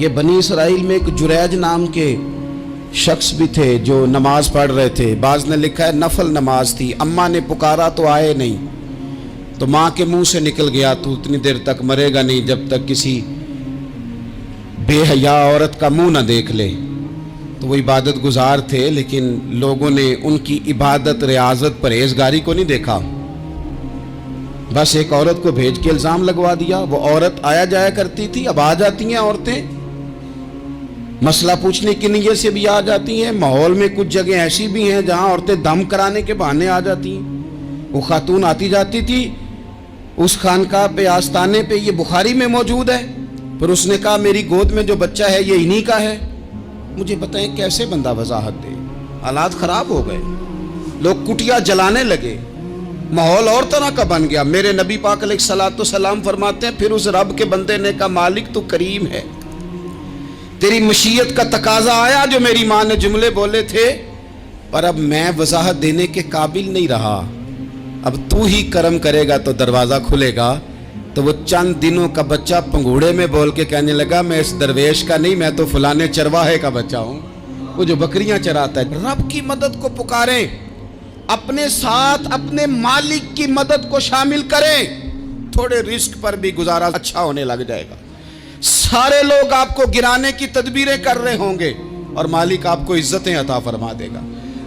یہ بنی اسرائیل میں ایک جریج نام کے شخص بھی تھے جو نماز پڑھ رہے تھے. بعض نے لکھا ہے نفل نماز تھی. اماں نے پکارا تو آئے نہیں, تو ماں کے منہ سے نکل گیا تو اتنی دیر تک مرے گا نہیں جب تک کسی بے حیا عورت کا منہ نہ دیکھ لے. تو وہ عبادت گزار تھے, لیکن لوگوں نے ان کی عبادت, ریاضت, پرہیزگاری کو نہیں دیکھا. بس ایک عورت کو بھیج کے الزام لگوا دیا. وہ عورت آیا جایا کرتی تھی, اب آ جاتی ہیں عورتیں, مسئلہ پوچھنے کی نیت سے بھی آ جاتی ہیں. ماحول میں کچھ جگہ ایسی بھی ہیں جہاں عورتیں دم کرانے کے بہانے آ جاتی ہیں. وہ خاتون آتی جاتی تھی اس خانقاہ پہ, آستانے پہ, یہ بخاری میں موجود ہے. پھر اس نے کہا میری گود میں جو بچہ ہے یہ انہی کا ہے. مجھے بتائیں کیسے بندہ وضاحت دے. حالات خراب ہو گئے, لوگ کٹیا جلانے لگے, ماحول اور طرح کا بن گیا. میرے نبی پاک علیہ الصلوۃ والسلام فرماتے ہیں پھر اس رب کے بندے نے کہا مالک تو کریم ہے, تیری مشیت کا تقاضا آیا جو میری ماں نے جملے بولے تھے, پر اب میں وضاحت دینے کے قابل نہیں رہا, اب تو ہی کرم کرے گا تو دروازہ کھلے گا. تو وہ چند دنوں کا بچہ پنگوڑے میں بول کے کہنے لگا میں اس درویش کا نہیں, میں تو فلانے چرواہے کا بچہ ہوں, وہ جو بکریاں چراتا ہے. رب کی مدد کو پکاریں, اپنے ساتھ اپنے مالک کی مدد کو شامل کریں, تھوڑے رزق پر بھی گزارا اچھا ہونے لگ جائے گا. سارے لوگ آپ کو گرانے کی تدبیریں کر رہے ہوں گے اور مالک آپ کو عزتیں عطا فرما دے گا.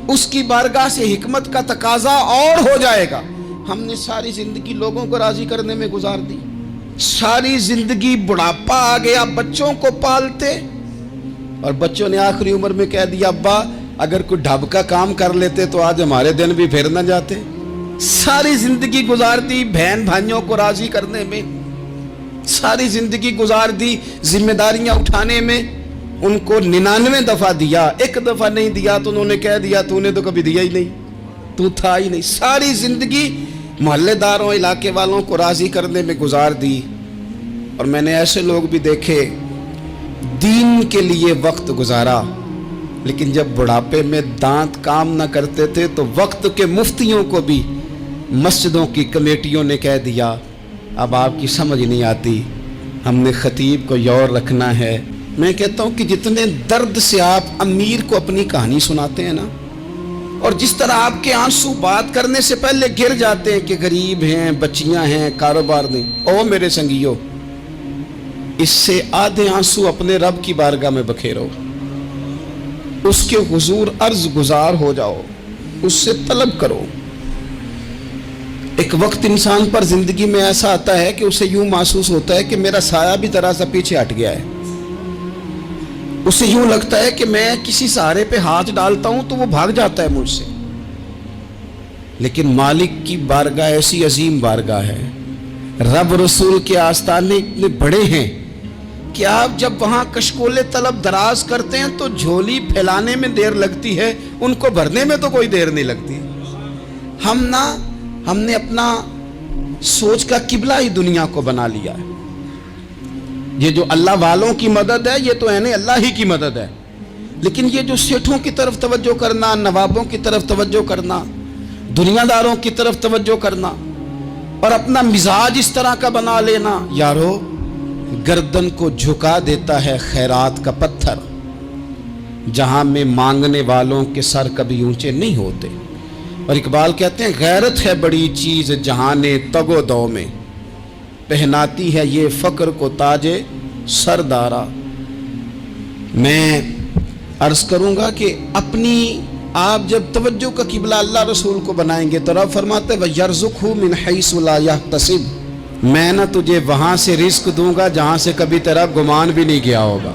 اس کی بارگاہ سے حکمت کا تقاضا اور ہو جائے گا. ہم نے ساری زندگی لوگوں کو راضی کرنے میں گزار دی, ساری زندگی بڑھاپا آ گیا بچوں کو پالتے, اور بچوں نے آخری عمر میں کہہ دیا ابا اگر کوئی ڈھب کا کام کر لیتے تو آج ہمارے دن بھی پھر نہ جاتے. ساری زندگی گزار دی بہن بھائیوں کو راضی کرنے میں, ساری زندگی گزار دی ذمہ داریاں اٹھانے میں. ان کو 99 دفعہ دیا, ایک دفعہ نہیں دیا تو انہوں نے کہہ دیا تو نے تو کبھی دیا ہی نہیں, تو تھا ہی نہیں. ساری زندگی محلے داروں, علاقے والوں کو راضی کرنے میں گزار دی. اور میں نے ایسے لوگ بھی دیکھے دین کے لیے وقت گزارا, لیکن جب بڑھاپے میں دانت کام نہ کرتے تھے تو وقت کے مفتیوں کو بھی مسجدوں کی کمیٹیوں نے کہہ دیا اب آپ کی سمجھ نہیں آتی, ہم نے خطیب کو یور رکھنا ہے. میں کہتا ہوں کہ جتنے درد سے آپ امیر کو اپنی کہانی سناتے ہیں نا, اور جس طرح آپ کے آنسو بات کرنے سے پہلے گر جاتے ہیں کہ غریب ہیں, بچیاں ہیں, کاروبار نہیں, او میرے سنگیو, اس سے آدھے آنسو اپنے رب کی بارگاہ میں بکھیرو, اس کے حضور عرض گزار ہو جاؤ, اس سے طلب کرو. ایک وقت انسان پر زندگی میں ایسا آتا ہے کہ اسے یوں محسوس ہوتا ہے کہ میرا سایہ بھی ذرا سا پیچھے ہٹ گیا ہے. اسے یوں لگتا ہے کہ میں کسی سہارے پہ ہاتھ ڈالتا ہوں تو وہ بھاگ جاتا ہے مجھ سے. لیکن مالک کی بارگاہ ایسی عظیم بارگاہ ہے, رب رسول کے آستانے اتنے بڑے ہیں کہ آپ جب وہاں کشکول طلب دراز کرتے ہیں تو جھولی پھیلانے میں دیر لگتی ہے, ان کو بھرنے میں تو کوئی دیر نہیں لگتی. ہم نے اپنا سوچ کا قبلہ ہی دنیا کو بنا لیا ہے. یہ جو اللہ والوں کی مدد ہے یہ تو اللہ ہی کی مدد ہے, لیکن یہ جو سیٹھوں کی طرف توجہ کرنا, نوابوں کی طرف توجہ کرنا, دنیا داروں کی طرف توجہ کرنا اور اپنا مزاج اس طرح کا بنا لینا, یارو گردن کو جھکا دیتا ہے خیرات کا پتھر, جہاں میں مانگنے والوں کے سر کبھی اونچے نہیں ہوتے. اور اقبال کہتے ہیں غیرت ہے بڑی چیز جہانے تگ و دو میں, پہناتی ہے یہ فقر کو تاج سردارا. میں عرض کروں گا کہ اپنی آپ جب توجہ کا قبلہ اللہ رسول کو بنائیں گے تو رب فرماتے وَيَرْزُقْهُ مِنْ حَيْثُ لَا يَحْتَسِبُ, میں نہ تجھے وہاں سے رزق دوں گا جہاں سے کبھی تیرا گمان بھی نہیں گیا ہوگا.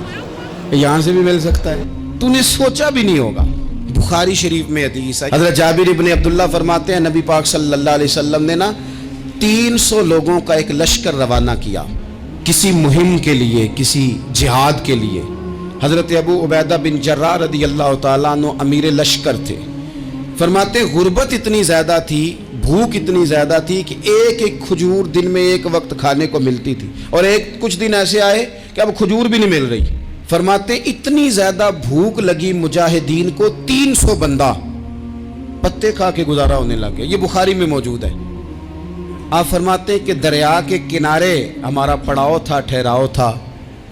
یہاں سے بھی مل سکتا ہے, تو نے سوچا بھی نہیں ہوگا. بخاری شریف میں حدیث ہے, حضرت جابر ابن عبداللہ فرماتے ہیں نبی پاک صلی اللہ علیہ وسلم نے 300 لوگوں کا ایک لشکر روانہ کیا کسی مہم کے لیے, کسی جہاد کے لیے. حضرت ابو عبیدہ بن جراح رضی اللہ تعالیٰ عنہ امیر لشکر تھے. فرماتے غربت اتنی زیادہ تھی, بھوک اتنی زیادہ تھی کہ ایک ایک کھجور دن میں ایک وقت کھانے کو ملتی تھی, اور کچھ دن ایسے آئے کہ اب کھجور بھی نہیں مل رہی. فرماتے اتنی زیادہ بھوک لگی مجاہدین کو 300 بندہ پتے کھا کے گزارا ہونے لگے. یہ بخاری میں موجود ہے. آپ فرماتے کہ دریا کے کنارے ہمارا پڑاؤ تھا, ٹھہراؤ تھا,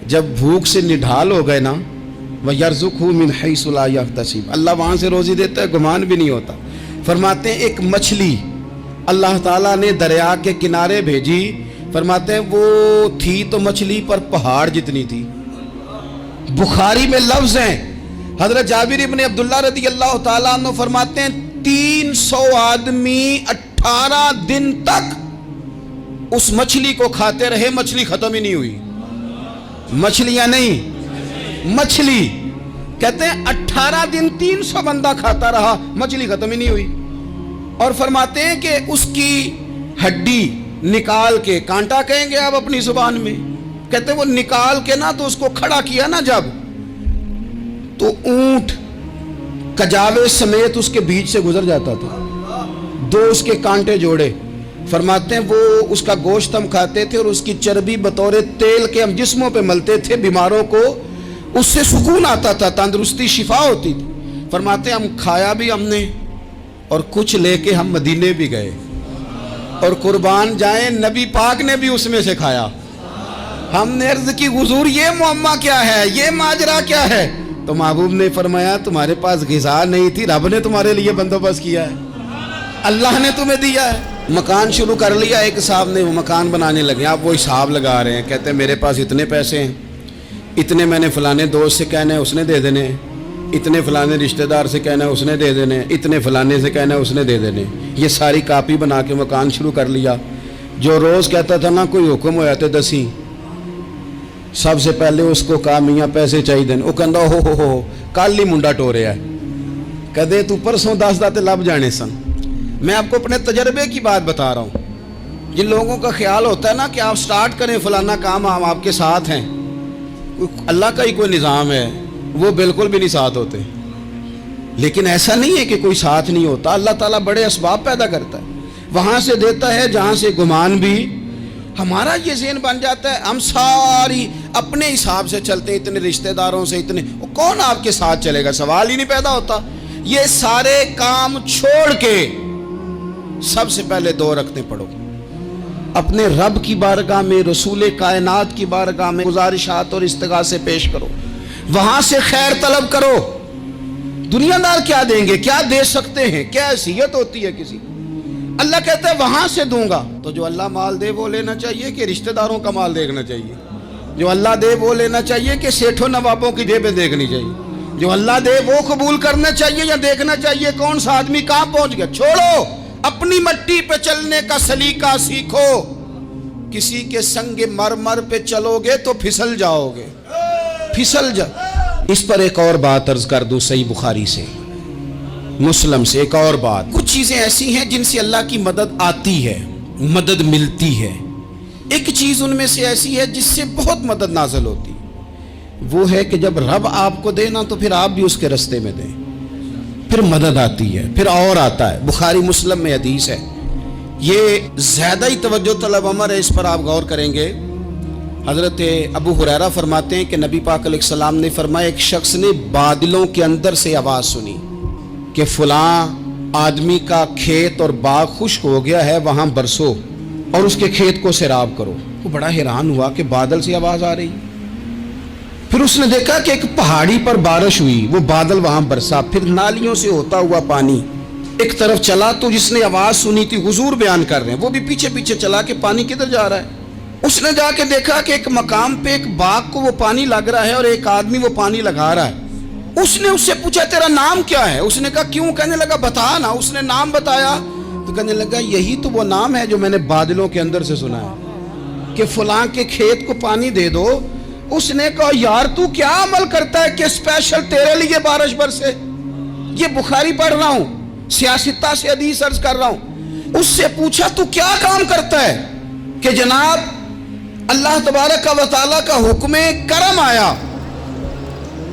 جب بھوک سے نڈھال ہو گئے نا وَيَرْزُقْهُ مِنْ حَيْثُ لَا يَحْتَسِبُ، اللہ وہاں سے روزی دیتا ہے، گمان بھی نہیں ہوتا۔ فرماتے ہیں ایک مچھلی اللہ تعالیٰ نے دریا کے کنارے بھیجی، فرماتے ہیں وہ تھی تو مچھلی پر پہاڑ جتنی تھی۔ بخاری میں لفظ ہیں، حضرت جابر ابن عبداللہ رضی اللہ تعالیٰ عنہ فرماتے ہیں 300 آدمی 18 دن تک اس مچھلی کو کھاتے رہے، مچھلی ختم ہی نہیں ہوئی۔ مچھلیاں نہیں، مچھلی کہتے ہیں 18 دن 300 بندہ کھاتا رہا، مچھلی ختم ہی نہیں ہوئی۔ اور فرماتے ہیں کہ اس کی ہڈی نکال کے، کانٹا کہیں گے آپ اپنی زبان میں، کہتے ہیں وہ نکال کے نا تو اس کو کھڑا کیا نا جب، تو اونٹ کجاوے سمیت اس کے بیچ سے گزر جاتا تھا، 2 اس کے کانٹے جوڑے۔ فرماتے ہیں وہ اس کا گوشت ہم کھاتے تھے اور اس کی چربی بطور تیل کے ہم جسموں پہ ملتے تھے، بیماروں کو اس سے سکون آتا تھا، تندرستی شفا ہوتی تھی۔ فرماتے ہیں ہم کھایا بھی ہم نے اور کچھ لے کے ہم مدینے بھی گئے، اور قربان جائیں نبی پاک نے بھی اس میں سے کھایا۔ ہم نے عرض کی حضور یہ معمہ کیا ہے، یہ ماجرا کیا ہے؟ تو محبوب نے فرمایا تمہارے پاس غذا نہیں تھی، رب نے تمہارے لیے بندوبست کیا ہے، اللہ نے تمہیں دیا ہے۔ مکان شروع کر لیا، ایک صاحب نے وہ مکان بنانے لگے، آپ وہ حساب لگا رہے ہیں، کہتے ہیں میرے پاس اتنے پیسے ہیں، اتنے میں نے فلانے دوست سے کہنا ہے اس نے دے دینے، اتنے فلانے رشتہ دار سے کہنا ہے اس نے دے دینے، اتنے فلانے سے کہنا ہے اس نے دے دینے۔ یہ ساری کاپی بنا کے مکان شروع کر لیا۔ جو روز کہتا تھا نا کوئی حکم ہو جاتے دسی، سب سے پہلے اس کو کہا میاں پیسے چاہیے، وہ کہندا ہو کل ہی منڈا ٹوریا ہے، کدے تو پرسوں 10 داتے لب جانے سن۔ میں آپ کو اپنے تجربے کی بات بتا رہا ہوں۔ جن لوگوں کا خیال ہوتا ہے نا کہ آپ سٹارٹ کریں فلانا کام، ہم آپ کے ساتھ ہیں، اللہ کا ہی کوئی نظام ہے، وہ بالکل بھی نہیں ساتھ ہوتے۔ لیکن ایسا نہیں ہے کہ کوئی ساتھ نہیں ہوتا، اللہ تعالیٰ بڑے اسباب پیدا کرتا ہے، وہاں سے دیتا ہے جہاں سے گمان بھی۔ ہمارا یہ ذہن بن جاتا ہے ہم ساری اپنے حساب سے چلتے ہیں، اتنے رشتہ داروں سے، اتنے، کون آپ کے ساتھ چلے گا؟ سوال ہی نہیں پیدا ہوتا۔ یہ سارے کام چھوڑ کے سب سے پہلے 2 رکعتیں پڑھو، اپنے رب کی بارگاہ میں، رسول کائنات کی بارگاہ میں گزارشات اور استغاثے پیش کرو، وہاں سے خیر طلب کرو۔ دنیا دار کیا دیں گے، کیا دے سکتے ہیں، کیا حیثیت ہوتی ہے کسی؟ اللہ کہتا ہے وہاں سے دوں گا۔ تو جو اللہ مال دے وہ لینا چاہیے کہ رشتہ داروں کا مال دیکھنا چاہیے؟ جو اللہ دے وہ لینا چاہیے کہ سیٹھوں نوابوں کی جیبیں دیکھنی چاہیے؟ جو اللہ دے وہ قبول کرنا چاہیے یا دیکھنا چاہیے کون سا آدمی کہاں پہنچ گیا؟ چھوڑو، اپنی مٹی پہ چلنے کا سلیقہ سیکھو۔ کسی کے سنگ مرمر پہ چلو گے تو پھسل جاؤ گے، پھسل جا۔ اس پر ایک اور بات عرض کر دوں، صحیح بخاری سے، مسلم سے ایک اور بات۔ کچھ چیزیں ایسی ہیں جن سے اللہ کی مدد آتی ہے، مدد ملتی ہے۔ ایک چیز ان میں سے ایسی ہے جس سے بہت مدد نازل ہوتی، وہ ہے کہ جب رب آپ کو دے نا تو پھر آپ بھی اس کے رستے میں دیں، پھر مدد آتی ہے، پھر اور آتا ہے۔ بخاری مسلم میں حدیث ہے، یہ زیادہ ہی توجہ طلب امر ہے، اس پر آپ غور کریں گے۔ حضرت ابو ہریرہ فرماتے ہیں کہ نبی پاک علیہ السلام نے فرمایا ایک شخص نے بادلوں کے اندر سے آواز سنی کہ فلاں آدمی کا کھیت اور باغ خشک ہو گیا ہے، وہاں برسو اور اس کے کھیت کو سیراب کرو۔ وہ بڑا حیران ہوا کہ بادل سے آواز آ رہی۔ پھر اس نے دیکھا کہ ایک پہاڑی پر بارش ہوئی، وہ بادل وہاں برسا، پھر نالیوں سے ہوتا ہوا پانی ایک طرف چلا۔ تو جس نے آواز سنی تھی، حضور بیان کر رہے ہیں، وہ بھی پیچھے پیچھے چلا کہ پانی کدھر جا رہا ہے۔ اس نے جا کے دیکھا کہ ایک مقام پہ ایک باغ کو وہ پانی لگ رہا ہے اور ایک آدمی وہ پانی لگا رہا ہے۔ اس نے اس سے پوچھا تیرا نام کیا ہے؟ اس نے کہا کیوں؟ کہنے لگا بتا نا۔ اس نے نام بتایا تو کہنے لگا یہی تو وہ نام ہے جو میں نے بادلوں کے اندر سے سنا ہے کہ فلاں کے کھیت کو پانی دے دو۔ اس نے کہا یار تو کیا عمل کرتا ہے کہ اسپیشل تیرے لیے بارش برسے؟ یہ بخاری پڑھ رہا ہوں، سیاستہ سے حدیث عرض کر رہا ہوں۔ اس سے پوچھا تو کیا کام کرتا ہے کہ جناب اللہ تبارک و تعالیٰ کا حکم کرم آیا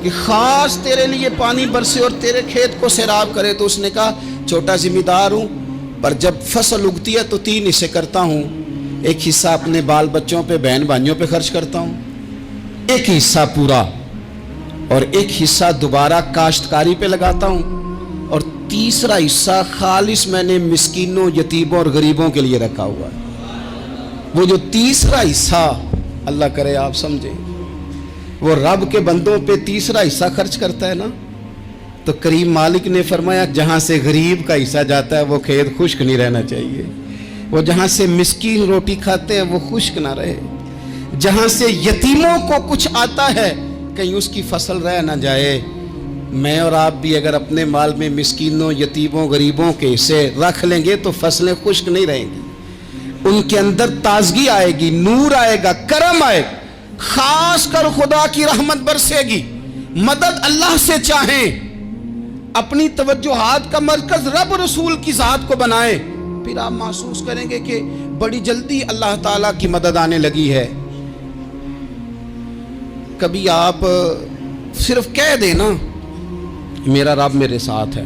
کہ خاص تیرے لیے پانی برسے اور تیرے کھیت کو سیراب کرے؟ تو اس نے کہا چھوٹا ذمہ دار ہوں، پر جب فصل اگتی ہے تو 3 حصے کرتا ہوں، ایک حصہ اپنے بال بچوں پہ، بہن بھائیوں پہ خرچ کرتا ہوں، ایک حصہ پورا، اور ایک حصہ دوبارہ کاشتکاری پہ لگاتا ہوں، اور تیسرا حصہ خالص میں نے مسکینوں، یتیموں اور غریبوں کے لیے رکھا ہوا ہے۔ وہ جو تیسرا حصہ، اللہ کرے آپ سمجھیں، وہ رب کے بندوں پہ تیسرا حصہ خرچ کرتا ہے نا، تو کریم مالک نے فرمایا جہاں سے غریب کا حصہ جاتا ہے وہ کھیت خشک نہیں رہنا چاہیے، وہ جہاں سے مسکین روٹی کھاتے ہیں وہ خشک نہ رہے، جہاں سے یتیموں کو کچھ آتا ہے کہیں اس کی فصل رہ نہ جائے۔ میں اور آپ بھی اگر اپنے مال میں مسکینوں، یتیموں، غریبوں کے حصے رکھ لیں گے تو فصلیں خشک نہیں رہیں گی، ان کے اندر تازگی آئے گی، نور آئے گا، کرم آئے گا، خاص کر خدا کی رحمت برسے گی۔ مدد اللہ سے چاہیں، اپنی توجہات کا مرکز رب رسول کی ذات کو بنائیں، پھر آپ محسوس کریں گے کہ بڑی جلدی اللہ تعالیٰ کی مدد آنے لگی ہے۔ کبھی آپ صرف کہہ دیں نا میرا رب میرے ساتھ ہے،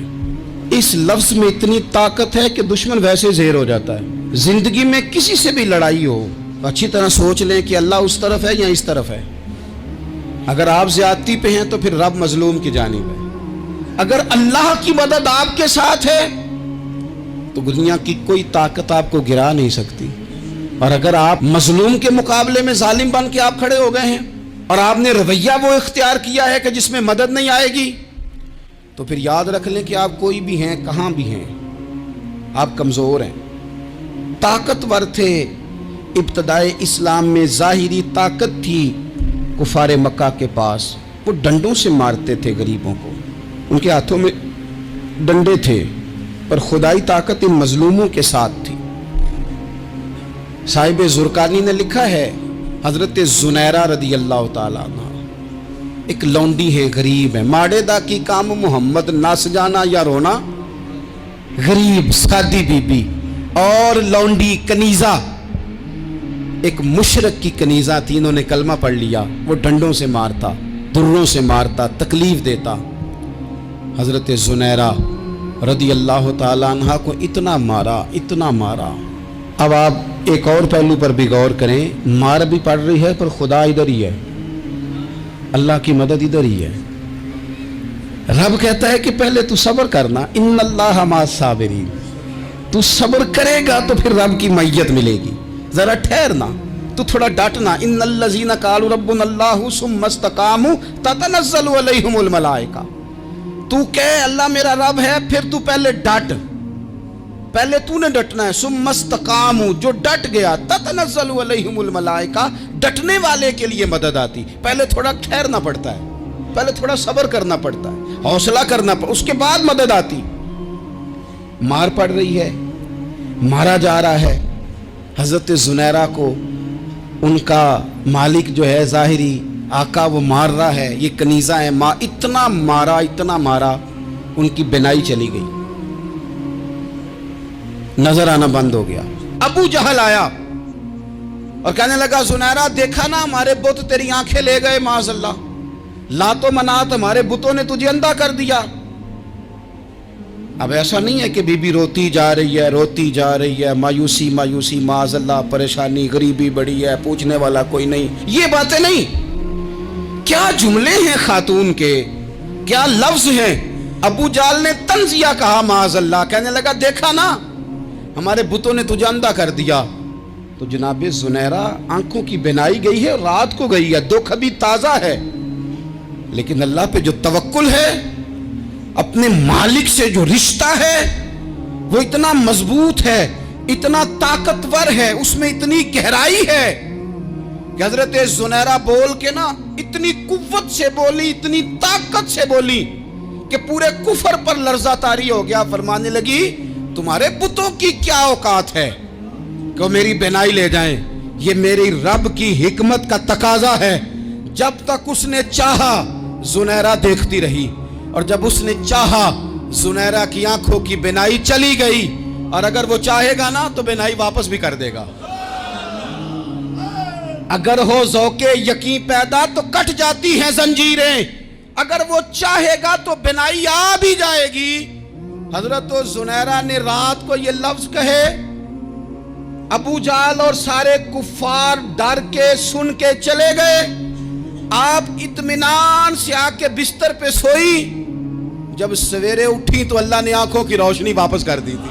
اس لفظ میں اتنی طاقت ہے کہ دشمن ویسے زہر ہو جاتا ہے۔ زندگی میں کسی سے بھی لڑائی ہو اچھی طرح سوچ لیں کہ اللہ اس طرف ہے یا اس طرف ہے۔ اگر آپ زیادتی پہ ہیں تو پھر رب مظلوم کی جانب ہے۔ اگر اللہ کی مدد آپ کے ساتھ ہے تو دنیا کی کوئی طاقت آپ کو گرا نہیں سکتی، اور اگر آپ مظلوم کے مقابلے میں ظالم بن کے آپ کھڑے ہو گئے ہیں اور آپ نے رویہ وہ اختیار کیا ہے کہ جس میں مدد نہیں آئے گی، تو پھر یاد رکھ لیں کہ آپ کوئی بھی ہیں، کہاں بھی ہیں، آپ کمزور ہیں۔ طاقتور تھے ابتدائے اسلام میں، ظاہری طاقت تھی کفار مکہ کے پاس، وہ ڈنڈوں سے مارتے تھے غریبوں کو، ان کے ہاتھوں میں ڈنڈے تھے، پر خدائی طاقت ان مظلوموں کے ساتھ تھی۔ صاحب زرقانی نے لکھا ہے حضرت زنیرہ رضی اللہ تعالیٰ عنہ ایک لونڈی ہے، غریب ہے، ماڑے دا کی کام محمد نس جانا یا رونا، غریب سادی بی بی اور لونڈی کنیزہ، ایک مشرک کی کنیزہ تھی، انہوں نے کلمہ پڑھ لیا، وہ ڈنڈوں سے مارتا، دروں سے مارتا، تکلیف دیتا۔ حضرت زنیرہ رضی اللہ تعالیٰ عنہ کو اتنا مارا، اتنا مارا۔ اب آپ ایک اور پہلو پر بھی غور کریں، مار بھی پڑ رہی ہے پر خدا ادھر ہی ہے، اللہ کی مدد ادھر ہی ہے۔ رب کہتا ہے کہ پہلے تو صبر کرنا، ان اللہ مع الصابرین، تو صبر کرے گا تو پھر رب کی معیت ملے گی، ذرا ٹھہرنا، تو تھوڑا ڈٹنا۔ ان الذین قالوا ربنا اللہ ثم استقاموا تتنزل علیہم الملائکہ، تو کہے اللہ میرا رب ہے، پھر تو پہلے ڈٹ، پہلے تو نے ڈٹنا ہے۔ ثم استقاموا، جو ڈٹ گیا، تتنزل علیہم الملائکہ، ڈٹنے والے کے لیے مدد آتی، پہلے تھوڑا ٹھہرنا پڑتا ہے، پہلے تھوڑا صبر کرنا پڑتا ہے، حوصلہ کرنا پڑتا، اس کے بعد مدد آتی۔ مار پڑ رہی ہے، مارا جا رہا ہے حضرت زنیرہ کو، ان کا مالک جو ہے ظاہری آقا وہ مار رہا ہے، یہ کنیزہ ہے، اتنا مارا اتنا مارا، ان کی بینائی چلی گئی، نظر آنا بند ہو گیا۔ ابو جہل آیا اور کہنے لگا زنیرہ دیکھا نا ہمارے بت تیری آنکھیں لے گئے، معاذ اللہ، لات و منات ہمارے بتوں نے تجھے اندھا کر دیا۔ اب ایسا نہیں ہے کہ بی بی روتی جا رہی ہے، روتی جا رہی ہے، مایوسی مایوسی، معاذ اللہ، پریشانی، غریبی بڑی ہے، پوچھنے والا کوئی نہیں، یہ باتیں نہیں۔ کیا جملے ہیں خاتون کے، کیا لفظ ہیں۔ ابو جہل نے طنزیہ کہا، معاذ اللہ، کہنے لگا دیکھا نا ہمارے بتوں نے تجھے اندھا کر دیا۔ تو جناب زنیرہ آنکھوں کی بینائی گئی ہے، رات کو گئی ہے، دکھ ابھی تازہ ہے، لیکن اللہ پہ جو توکل ہے، اپنے مالک سے جو رشتہ ہے وہ اتنا مضبوط ہے، اتنا طاقتور ہے، اس میں اتنی گہرائی ہے کہ حضرت زنیرہ بول کے نا اتنی قوت سے بولی، اتنی طاقت سے بولی کہ پورے کفر پر لرزہ طاری ہو گیا۔ فرمانے لگی تمہارے بتوں کی کیا اوقات ہے کہ وہ میری بینائی لے جائیں، یہ میری رب کی حکمت کا تقاضا ہے۔ جب تک اس نے چاہا زنیرہ دیکھتی رہی، اور جب اس نے چاہا زنیرہ کی آنکھوں کی بینائی چلی گئی، اور اگر وہ چاہے گا نا تو بینائی واپس بھی کر دے گا۔ اگر ہو ذوق یقین پیدا تو کٹ جاتی ہیں زنجیریں، اگر وہ چاہے گا تو بینائی آ بھی جائے گی۔ حضرت زنیرہ نے رات کو یہ لفظ کہے، ابو جہل اور سارے کفار ڈر کے سن کے چلے گئے، آپ اطمینان سے آ کے بستر پہ سوئی۔ جب سویرے اٹھی تو اللہ نے آنکھوں کی روشنی واپس کر دی تھی۔